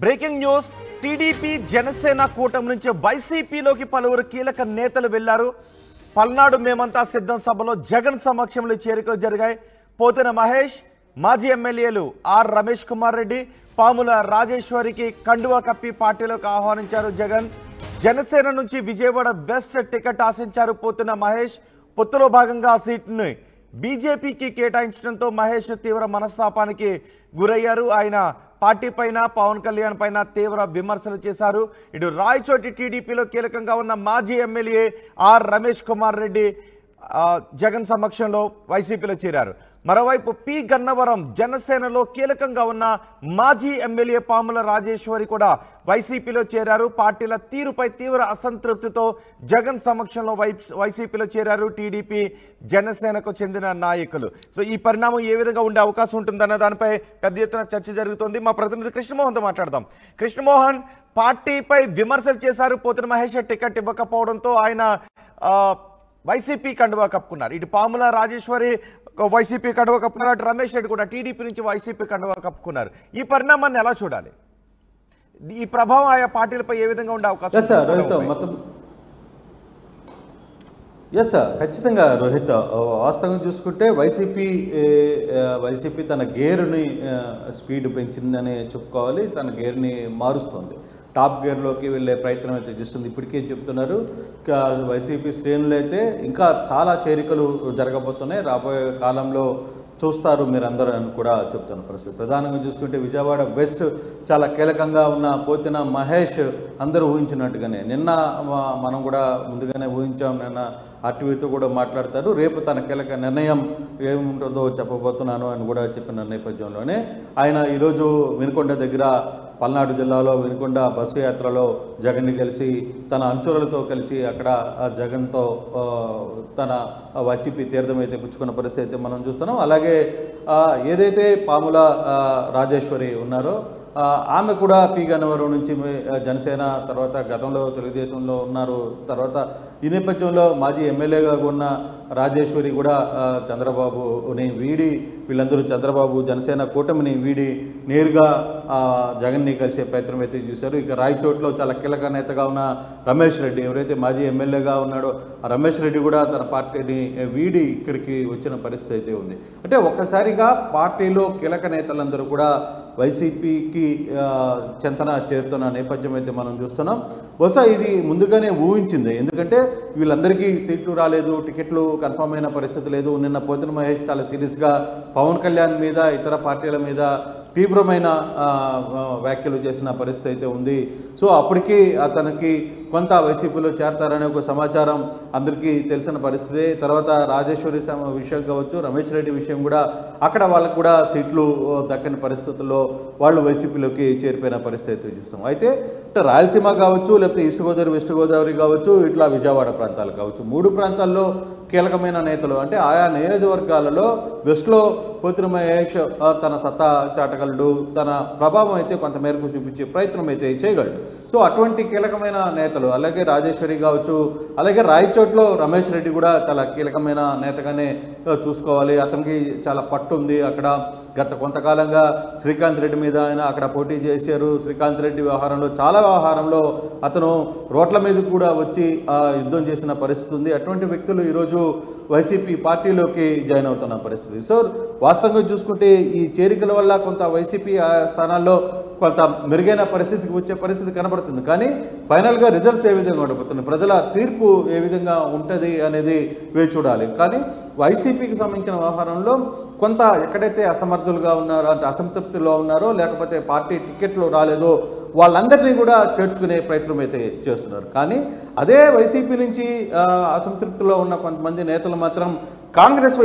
Breaking news TDP Janasena కూటమి నుంచి వైసీపీలోకి పలువురు కీలక నేతలు వెళ్లారు. పల్నాడు మేమంతా సిద్ధం సభలో జగన్ సమక్షంలో చేరికలు జరిగాయి. పోతిన మహేష్, మాజీ ఎమ్మెల్యేలు ఆర్ రమేష్ కుమార్ రెడ్డి, పాముల రాజేశ్వరికి కండువా కప్పి పార్టీలోకి ఆహ్వానించారు జగన్. జనసేన నుంచి విజయవాడ వెస్ట్ టికెట్ ఆశించారు పోతిన మహేష్. పొత్తులో భాగంగా ఆ సీట్ను బీజేపీకి కేటాయించడంతో మహేష్ తీవ్ర మనస్తాపానికి గురయ్యారు. ఆయన పార్టీ పైన, పవన్ కళ్యాణ్ పైన తీవ్ర విమర్శలు చేశారు. ఇటు రాయచోటి టీడీపీలో కీలకంగా ఉన్న మాజీ ఎమ్మెల్యే ఆర్ రమేష్ కుమార్ రెడ్డి జగన్ సమక్షంలో వైసీపీలో చేరారు. మరోవైపు పి గన్నవరం జనసేనలో కీలకంగా ఉన్న మాజీ ఎమ్మెల్యే పాముల రాజేశ్వరి కూడా వైసీపీలో చేరారు. పార్టీల తీరుపై తీవ్ర అసంతృప్తితో జగన్ సమక్షంలో వైసీపీలో చేరారు టీడీపీ జనసేనకు చెందిన నాయకులు. సో ఈ పరిణామం ఏ విధంగా ఉండే అవకాశం ఉంటుందన్న దానిపై పెద్ద ఎత్తున చర్చ జరుగుతోంది. మా ప్రతినిధి కృష్ణమోహన్తో మాట్లాడదాం. కృష్ణమోహన్, పార్టీపై విమర్శలు చేశారు. పోతిన మహేష్ టికెట్ ఇవ్వకపోవడంతో ఆయన వైసీపీ కండువా కప్పుకున్నారు. ఇటు పాముల రాజేశ్వరి వైసీపీ కండువా కప్పుకున్నారు, అటు రమేష్ రెడ్డి కూడా టీడీపీ నుంచి వైసీపీ కండువా కప్పుకున్నారు. ఈ పరిణామాన్ని ఎలా చూడాలి? ఈ ప్రభావం ఆయా పార్టీలపై ఏ విధంగా ఉండే అవకాశం? ఎస్ సార్, ఖచ్చితంగా రోహిత్. వాస్తవంగా చూసుకుంటే వైసీపీ తన గేరుని స్పీడ్ పెంచిందని చెప్పుకోవాలి. తన గేర్ని మారుస్తుంది, టాప్ గేర్లోకి వెళ్ళే ప్రయత్నం అయితే చేస్తుంది. ఇప్పటికే చెప్తున్నారు వైసీపీ శ్రేణులు అయితే ఇంకా చాలా చేరికలు జరగబోతున్నాయి, రాబోయే కాలంలో చూస్తారు మీరందరూ అని కూడా చెప్తున్న పరిస్థితి. ప్రధానంగా చూసుకుంటే విజయవాడ వెస్ట్ చాలా కీలకంగా ఉన్న పోతిన మహేష్ అందరూ ఊహించినట్టుగానే నిన్న మనం కూడా ముందుగానే ఊహించాం. నిన్న ఆర్టీవీతో కూడా మాట్లాడతారు. రేపు తన కీలక నిర్ణయం ఏముంటుందో చెప్పబోతున్నాను అని కూడా చెప్పిన నేపథ్యంలోనే ఆయన ఈరోజు వినుకొండ దగ్గర, పల్నాడు జిల్లాలో వినుకొండ బస్సు యాత్రలో జగన్ని కలిసి తన అనుచరులతో కలిసి అక్కడ జగన్తో తన వైసీపీ తీర్థం అయితే పుచ్చుకున్న పరిస్థితి అయితే మనం చూస్తున్నాం. అలాగే ఏదైతే పాముల రాజేశ్వరి ఉన్నారో ఆమె కూడా పి గన్నవరం నుంచి జనసేన, తర్వాత గతంలో తెలుగుదేశంలో ఉన్నారు. తర్వాత ఈ నేపథ్యంలో మాజీ ఎమ్మెల్యేగా ఉన్న రాజేశ్వరి కూడా చంద్రబాబుని వీడి, వీళ్ళందరూ చంద్రబాబు జనసేన కూటమిని వీడి నేరుగా జగన్ని కలిసే ప్రయత్నం అయితే చూశారు. ఇక రాయచోట్లో చాలా కీలక నేతగా ఉన్న రమేష్ రెడ్డి, ఎవరైతే మాజీ ఎమ్మెల్యేగా ఉన్నాడో ఆ రమేష్ రెడ్డి కూడా తన పార్టీని వీడి ఇక్కడికి వచ్చిన పరిస్థితి అయితే ఉంది. అంటే ఒక్కసారిగా పార్టీలో కీలక నేతలందరూ కూడా వైసీపీకి చెంతన చేరుతున్న నేపథ్యం అయితే మనం చూస్తున్నాం. బహుశా ఇది ముందుగానే ఊహించింది, ఎందుకంటే వీళ్ళందరికీ సీట్లు రాలేదు, టికెట్లు కన్ఫర్మ్ అయిన పరిస్థితి లేదు. నిన్న పోతిన మహేష్ చాలా సీరియస్గా పవన్ కళ్యాణ్ మీద, ఇతర పార్టీల మీద తీవ్రమైన వ్యాఖ్యలు చేసిన పరిస్థితి అయితే ఉంది. సో అప్పటికి అతనికి కొంత వైసీపీలో చేరతారనే ఒక సమాచారం అందరికీ తెలిసిన పరిస్థితి. తర్వాత రాజేశ్వరి విషయం కావచ్చు, రమేష్ రెడ్డి విషయం కూడా అక్కడ వాళ్ళకు కూడా సీట్లు దక్కని పరిస్థితుల్లో వాళ్ళు వైసీపీలోకి చేరిపోయిన పరిస్థితి చూస్తాం. అయితే రాయలసీమ కావచ్చు, లేకపోతే ఈస్ట్ గోదావరి, వెస్ట్ గోదావరి కావచ్చు, ఇట్లా విజయవాడ ప్రాంతాలు కావచ్చు, 3 ప్రాంతాల్లో కీలకమైన నేతలు అంటే ఆయా నియోజకవర్గాలలో వెస్ట్లో పోతిన మహేష్ తన సత్తా చాటగలడు, తన ప్రభావం అయితే కొంతమేరకు చూపించే ప్రయత్నం అయితే చేయగలడు. సో అటువంటి కీలకమైన నేతలు, అలాగే రాజేశ్వరి కావచ్చు, అలాగే రాయచోట్లో రమేష్ రెడ్డి కూడా చాలా కీలకమైన నేతగానే చూసుకోవాలి. అతనికి చాలా పట్టు ఉంది. అక్కడ గత కొంతకాలంగా శ్రీకాంత్ రెడ్డి మీద ఆయన అక్కడ పోటీ చేశారు. శ్రీకాంత్ రెడ్డి వ్యవహారంలో అతను రోడ్ల మీద కూడా వచ్చి యుద్ధం చేసిన పరిస్థితి ఉంది. అటువంటి వ్యక్తులు ఈరోజు వైసీపీ పార్టీలోకి జాయిన్ అవుతున్న పరిస్థితి. సో వాస్తవంగా చూసుకుంటే ఈ చేరికల వల్ల కొంత వైసీపీ స్థానాల్లో కొంత మెరుగైన పరిస్థితికి వచ్చే పరిస్థితి కనబడుతుంది. కానీ ఫైనల్గా రిజల్ట్స్ ఏ విధంగా ఉండబోతుంది, ప్రజల తీర్పు ఏ విధంగా ఉంటుంది అనేది వేచి చూడాలి. కానీ వైసీపీకి సంబంధించిన వ్యవహారంలో కొంత ఎక్కడైతే అసమర్థులుగా ఉన్నారో, అంటే అసంతృప్తిలో ఉన్నారో, లేకపోతే పార్టీ టికెట్లు రాలేదో వాళ్ళందరినీ కూడా చేర్చుకునే ప్రయత్నం అయితే చేస్తున్నారు. కానీ అదే వైసీపీ నుంచి అసంతృప్తిలో ఉన్న కొంతమంది నేతలు మాత్రం కాంగ్రెస్